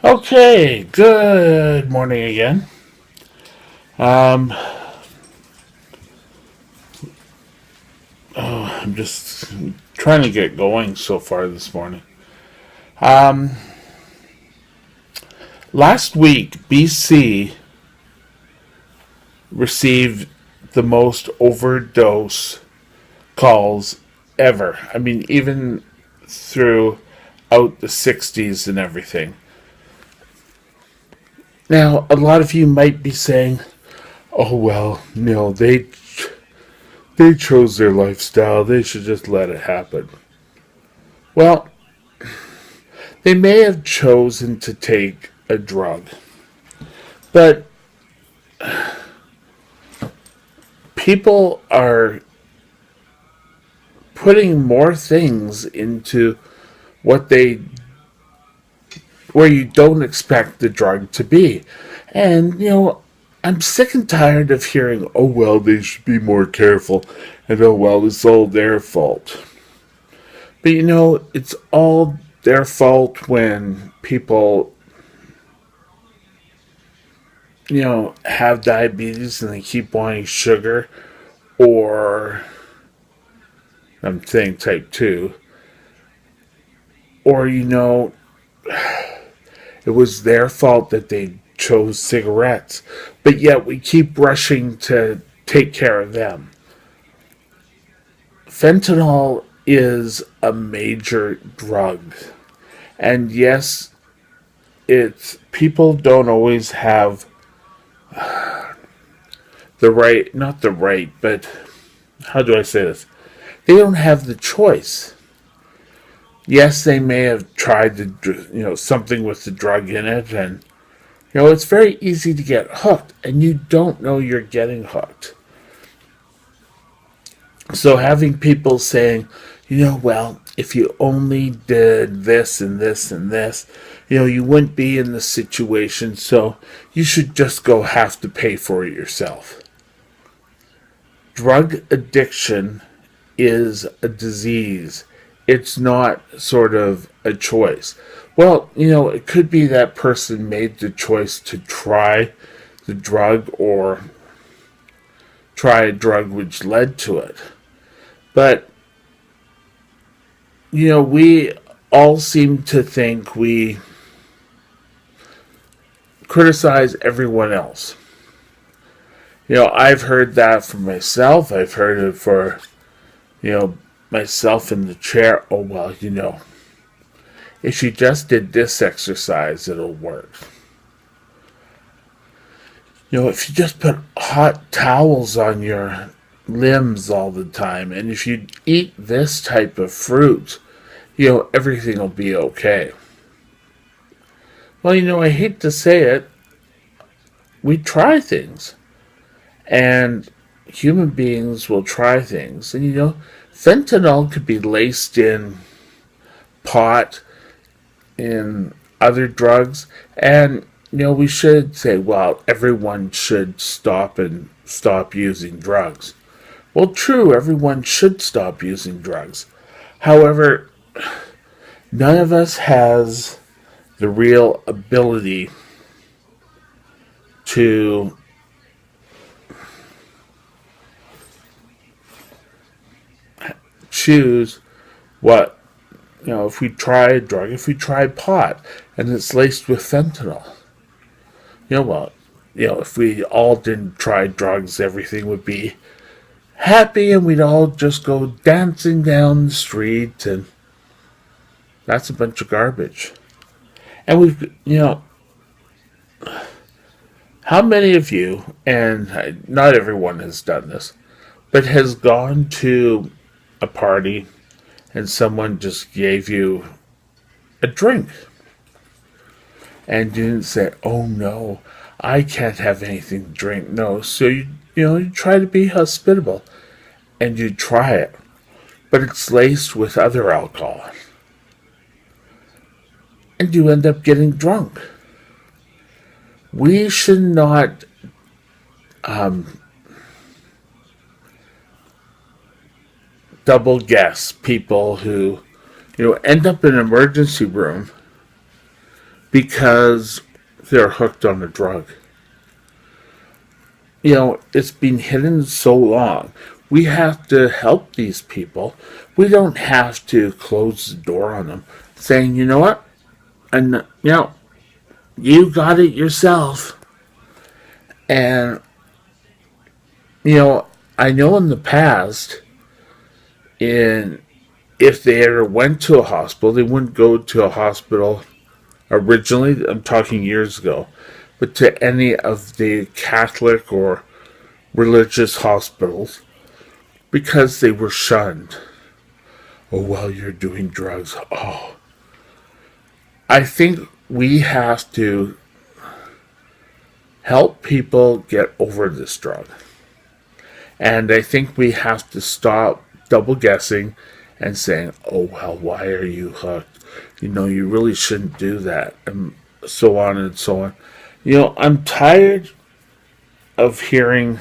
Okay, good morning again. Um, I'm just trying to get going so far this morning. Um, Last week, BC received the most overdose calls ever. I mean, even throughout the 60s and everything. Now, a lot of you might be saying, oh, well, no, they chose their lifestyle. They should just let it happen. Well, they may have chosen to take a drug, but people are putting more things into what they where you don't expect the drug to be. And I'm sick and tired of hearing, oh well, they should be more careful, and oh well, it's all their fault. But it's all their fault when people have diabetes and they keep wanting sugar, or I'm saying type 2, or it was their fault that they chose cigarettes, but yet we keep rushing to take care of them. Fentanyl is a major drug, and yes, it's people don't always have the right, not the right, but how do I say this? They don't have the choice. Yes, they may have tried to, something with the drug in it, and it's very easy to get hooked, and you don't know you're getting hooked. So having people saying, well, if you only did this and this and this, you wouldn't be in this situation, so you should just go have to pay for it yourself. Drug addiction is a disease. It's not sort of a choice. Well, it could be that person made the choice to try the drug or try a drug which led to it. But, we all seem to think we criticize everyone else. I've heard that for myself. I've heard it for, myself in the chair. Oh, well, if you just did this exercise, it'll work. If you just put hot towels on your limbs all the time, and if you eat this type of fruit, everything will be okay. Well, I hate to say it, we try things. And human beings will try things. And fentanyl could be laced in pot, in other drugs, and we should say, well, everyone should stop using drugs. Well, true, everyone should stop using drugs. However, none of us has the real ability to choose what, if we try a drug, if we try pot and it's laced with fentanyl. If we all didn't try drugs, everything would be happy and we'd all just go dancing down the street, and that's a bunch of garbage. And how many of you, and not everyone has done this, but has gone to a party and someone just gave you a drink and didn't say, oh no, I can't have anything to drink. No, so you try to be hospitable and you try it, but it's laced with other alcohol and you end up getting drunk. We should not double guess people who, end up in an emergency room because they're hooked on a drug. It's been hidden so long. We have to help these people. We don't have to close the door on them, saying, you know what? And, you got it yourself. And, I know in the past, if they ever went to a hospital, they wouldn't go to a hospital originally, I'm talking years ago, but to any of the Catholic or religious hospitals because they were shunned. Oh, well, you're doing drugs. Oh. I think we have to help people get over this drug. And I think we have to stop double guessing and saying, oh, well, why are you hooked? You really shouldn't do that. And so on and so on. I'm tired of hearing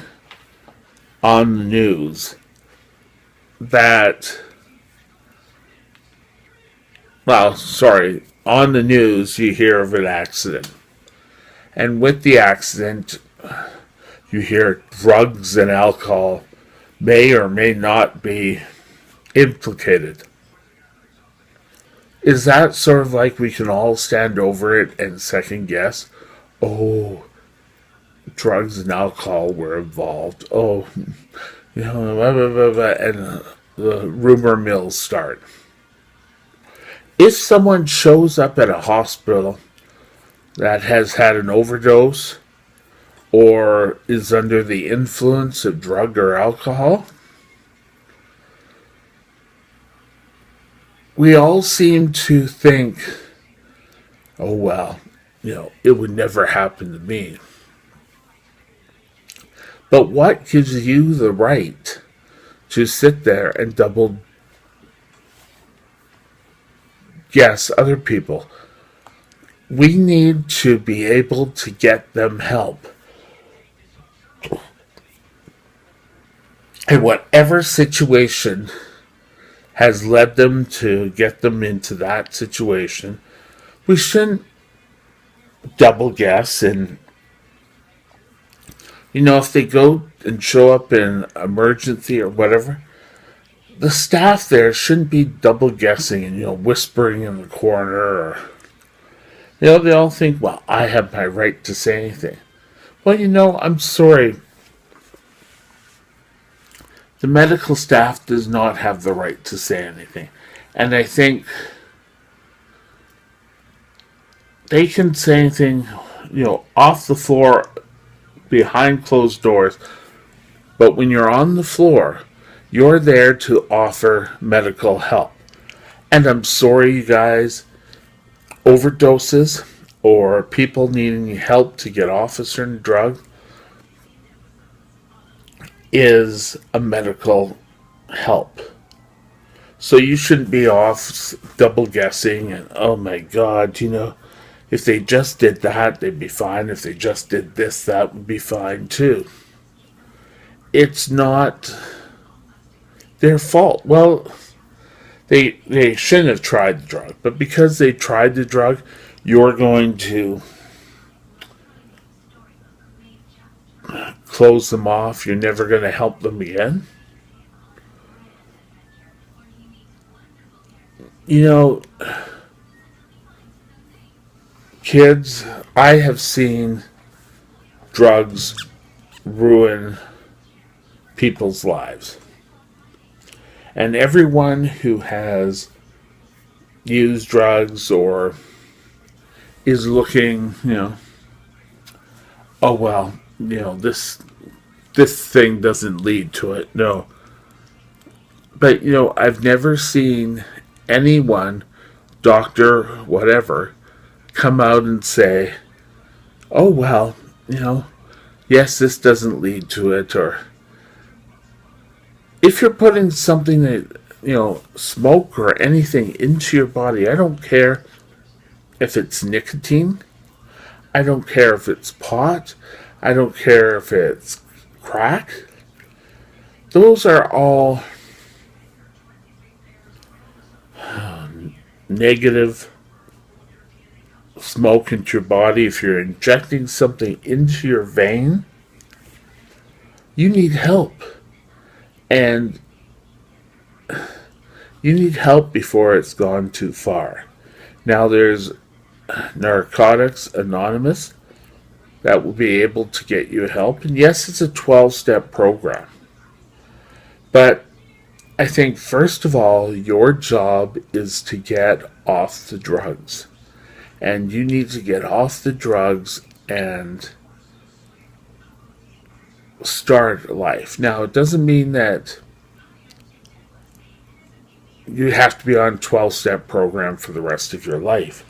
on the news that, on the news you hear of an accident. And with the accident, you hear drugs and alcohol may or may not be implicated. Is that sort of like we can all stand over it and second guess? Oh, drugs and alcohol were involved. Oh, blah, blah, blah, blah, and the rumor mills start. If someone shows up at a hospital that has had an overdose or is under the influence of drug or alcohol, we all seem to think, oh, well, it would never happen to me. But what gives you the right to sit there and double guess other people? We need to be able to get them help. And whatever situation has led them to get them into that situation, we shouldn't double guess. And if they go and show up in emergency or whatever, the staff there shouldn't be double guessing and whispering in the corner, or they all think, well, I have my right to say anything. Well, I'm sorry, the medical staff does not have the right to say anything. And I think they can say anything, off the floor, behind closed doors. But when you're on the floor, you're there to offer medical help. And I'm sorry, you guys, overdoses or people needing help to get off a certain drug is a medical help. So you shouldn't be off double guessing and, oh my God, if they just did that, they'd be fine. If they just did this, that would be fine too. It's not their fault. Well, they shouldn't have tried the drug, but because they tried the drug, you're going to close them off. You're never going to help them again. Kids, I have seen drugs ruin people's lives. And everyone who has used drugs or is looking, oh well, this thing doesn't lead to it. No. But, I've never seen anyone, doctor, whatever, come out and say, oh well, yes, this doesn't lead to it. Or if you're putting something that, smoke or anything into your body, I don't care if it's nicotine, I don't care if it's pot, I don't care if it's crack. Those are all negative smoke into your body, if you're injecting something into your vein, you need help. And you need help before it's gone too far. Now, there's Narcotics Anonymous that will be able to get you help. And yes, it's a 12-step program. But I think, first of all, your job is to get off the drugs. And you need to get off the drugs and start life. Now, it doesn't mean that you have to be on a 12-step program for the rest of your life.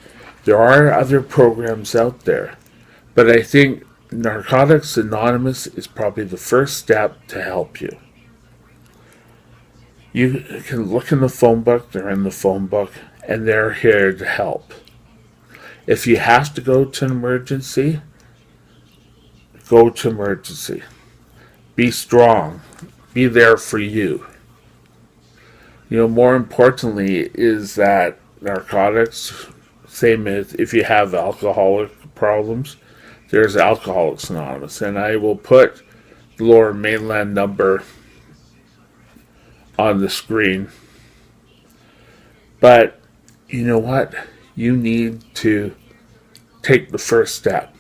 There are other programs out there. But I think Narcotics Anonymous is probably the first step to help you. You can look in the phone book, they're in the phone book, and they're here to help. If you have to go to an emergency, go to emergency. Be strong. Be there for you. More importantly is that narcotics, same as if you have alcoholic problems, there's Alcoholics Anonymous. And I will put the Lower Mainland number on the screen. But you know what? You need to take the first step.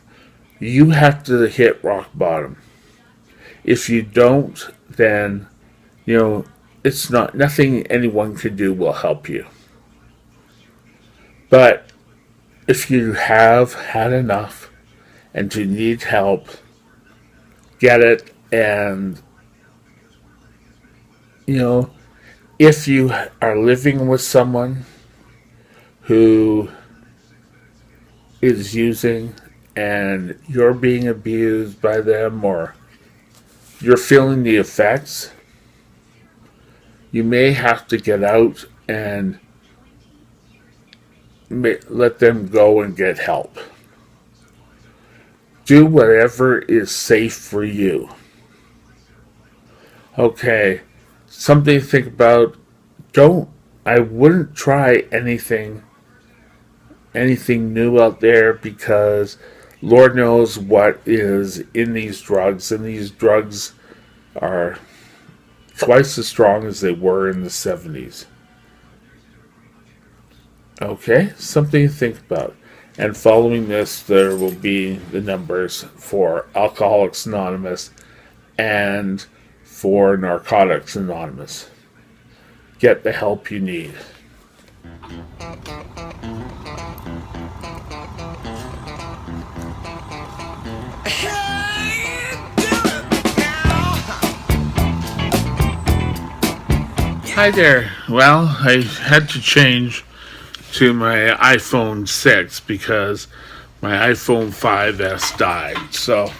You have to hit rock bottom. If you don't, then, it's nothing anyone can do will help you. But if you have had enough and you need help, get it. And, if you are living with someone who is using and you're being abused by them, or you're feeling the effects, you may have to get out and let them go and get help. Do whatever is safe for you. Okay, something to think about. I wouldn't try anything new out there, because Lord knows what is in these drugs, and these drugs are twice as strong as they were in the 70s. Okay, something to think about. And following this, there will be the numbers for Alcoholics Anonymous and for Narcotics Anonymous. Get the help you need. Hi there. Well, I had to change to my iPhone 6 because my iPhone 5S died. So,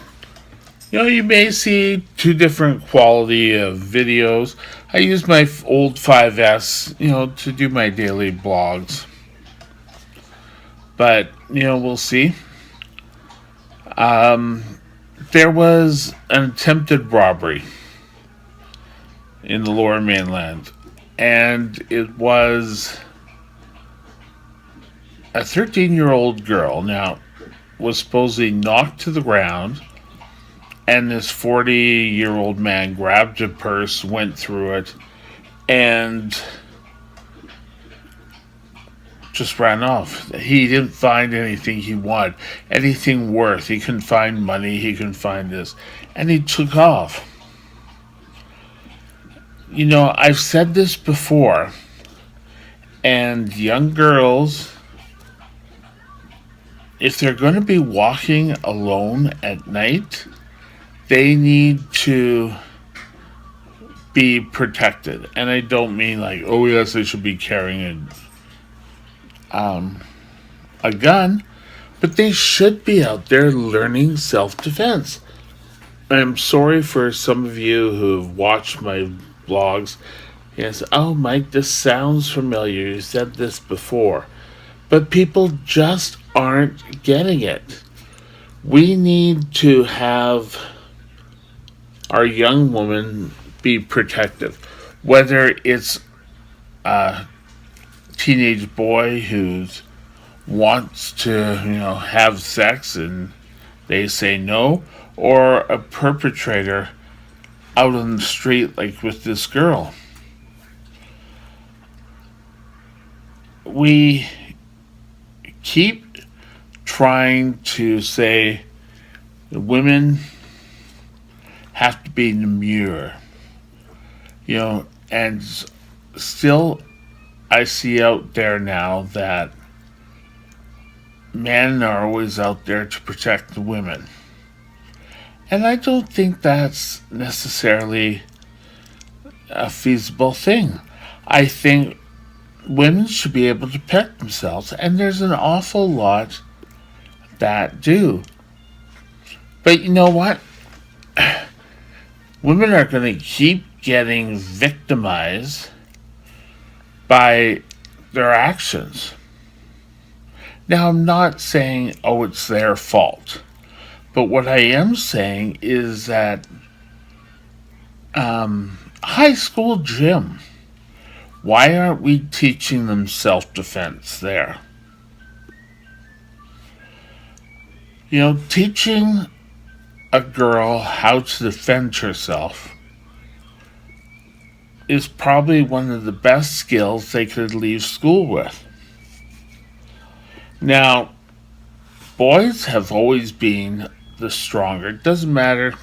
you may see two different quality of videos. I use my old 5S, to do my daily blogs. But, we'll see. There was an attempted robbery in the Lower Mainland. And it was a 13-year-old girl, now, was supposedly knocked to the ground, and this 40-year-old man grabbed a purse, went through it, and just ran off. He didn't find anything he wanted, anything worth. He couldn't find money, he couldn't find this, and he took off. I've said this before, and young girls, if they're going to be walking alone at night, they need to be protected. And I don't mean like, oh yes, they should be carrying a gun, but they should be out there learning self-defense. I'm sorry for some of you who've watched my blogs. Yes, oh Mike, this sounds familiar. You said this before. But people just aren't getting it. We need to have our young women be protective. Whether it's teenage boy who wants to, have sex and they say no, or a perpetrator out on the street like with this girl. We keep trying to say women have to be demure, and still I see out there now that men are always out there to protect the women. And I don't think that's necessarily a feasible thing. I think women should be able to protect themselves, and there's an awful lot that do. But you know what? Women are going to keep getting victimized by their actions. Now, I'm not saying, oh, it's their fault. But what I am saying is that high school gym, why aren't we teaching them self-defense there? Teaching a girl how to defend herself is probably one of the best skills they could leave school with. Now, boys have always been the stronger. It doesn't matter.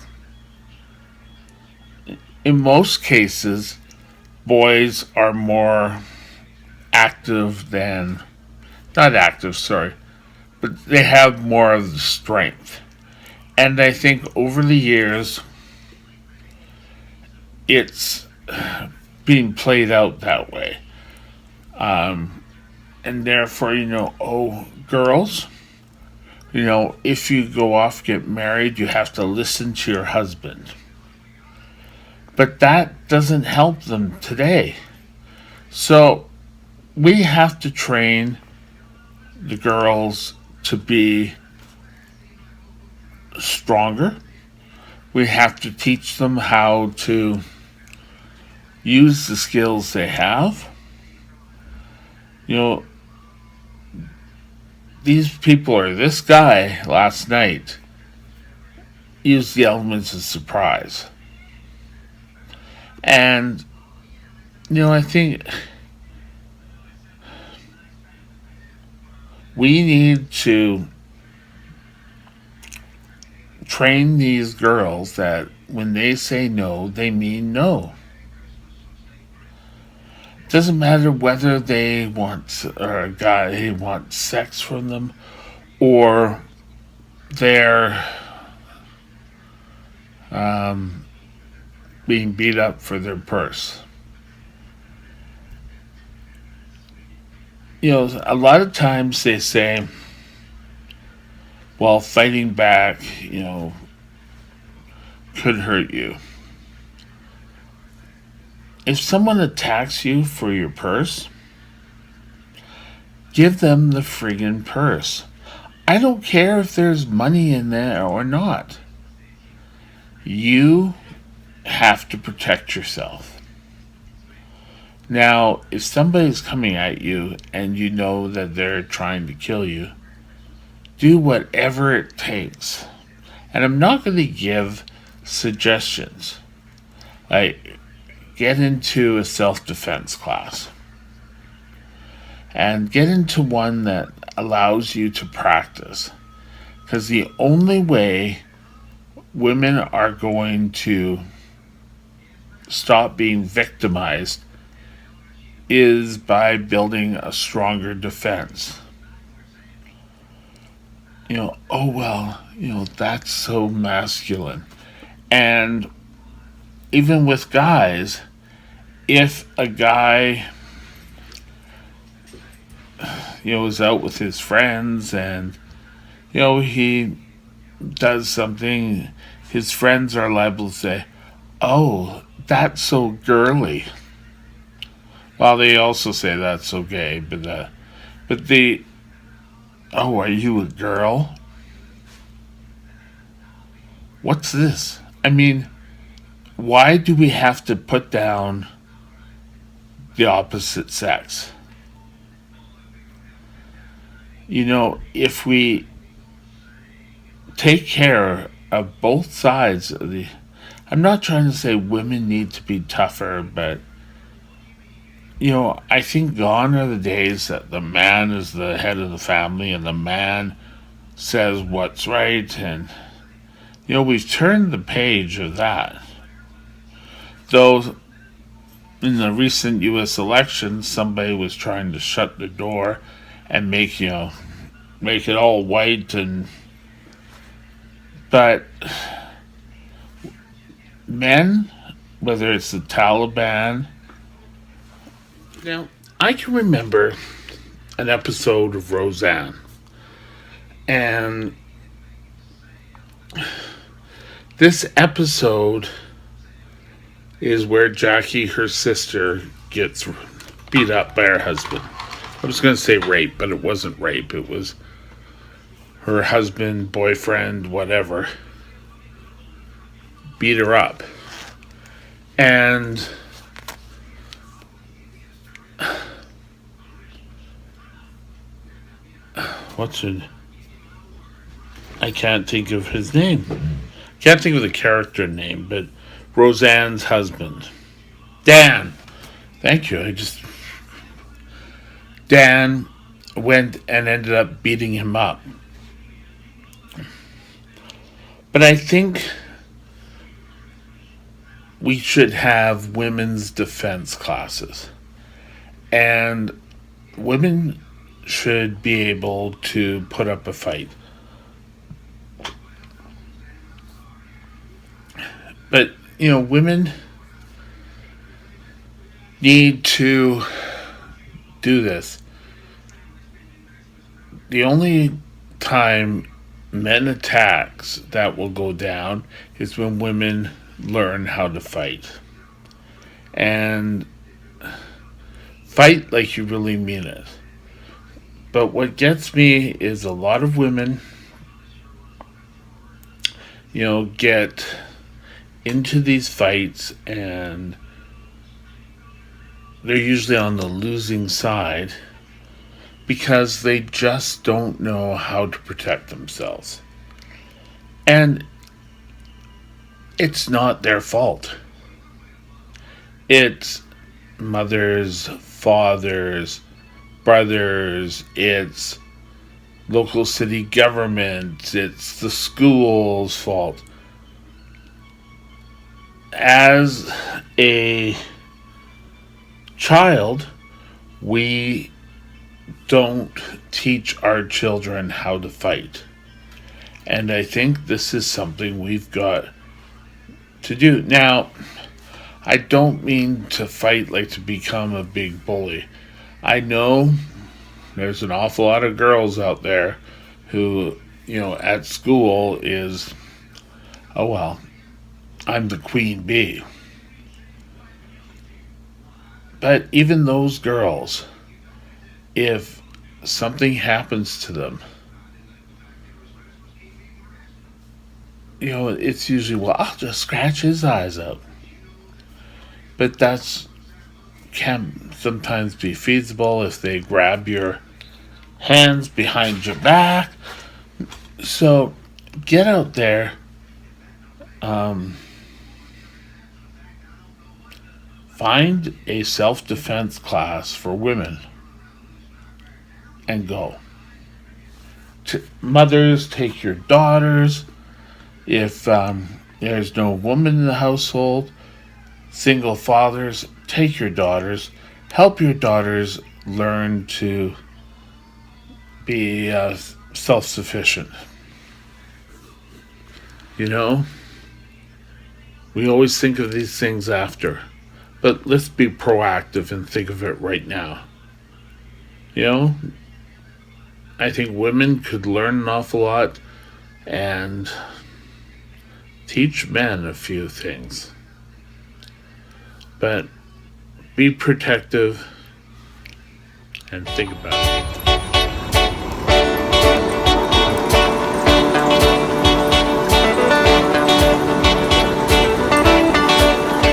In most cases, boys are more active than, not active, sorry, but they have more of the strength. And I think over the years, it's being played out that way. And therefore, girls, if you go off, get married, you have to listen to your husband. But that doesn't help them today. So we have to train the girls to be stronger. We have to teach them how to use the skills they have. These people, or this guy last night, used the elements of surprise. And, I think we need to train these girls that when they say no, they mean no. Doesn't matter whether they want, or a guy wants sex from them, or they're being beat up for their purse. A lot of times they say, well, fighting back, could hurt you. If someone attacks you for your purse, give them the friggin' purse. I don't care if there's money in there or not. You have to protect yourself. Now, if somebody's coming at you and you know that they're trying to kill you, do whatever it takes. And I'm not going to give suggestions. Like, get into a self-defense class. And get into one that allows you to practice. Because the only way women are going to stop being victimized is by building a stronger defense. That's so masculine. And even with guys, if a guy, is out with his friends and, he does something, his friends are liable to say, oh, that's so girly. Well, they also say that's so gay, but oh, are you a girl? What's this? I mean, why do we have to put down the opposite sex? If we take care of both sides of the. I'm not trying to say women need to be tougher, but I think gone are the days that the man is the head of the family and the man says what's right. And, we've turned the page of that. Though in the recent U.S. election, somebody was trying to shut the door and make it all white. But men, whether it's the Taliban, I can remember an episode of Roseanne, and this episode is where Jackie, her sister, gets beat up by her husband. I was going to say rape, but it wasn't rape. It was her husband, boyfriend, whatever, beat her up. And I can't think of his name. Can't think of the character name, but Roseanne's husband. Dan. Thank you. Dan went and ended up beating him up. But I think we should have women's defense classes. And women should be able to put up a fight. But, women need to do this. The only time men attacks that will go down is when women learn how to fight. And fight like you really mean it. But what gets me is a lot of women, get into these fights and they're usually on the losing side because they just don't know how to protect themselves. And it's not their fault. It's mothers, fathers, brothers, it's local city government, it's the school's fault. As a child, we don't teach our children how to fight. And I think this is something we've got to do. Now, I don't mean to fight like to become a big bully. I know there's an awful lot of girls out there who, at school is, oh well, I'm the queen bee. But even those girls, if something happens to them, it's usually, well, I'll just scratch his eyes out. But that's can sometimes be feasible if they grab your hands behind your back. So get out there. Find a self-defense class for women and go. Mothers, take your daughters. If there's no woman in the household, single fathers, take your daughters. Help your daughters learn to be self-sufficient. We always think of these things after. But let's be proactive and think of it right now. I think women could learn an awful lot and teach men a few things. But be protective and think about it.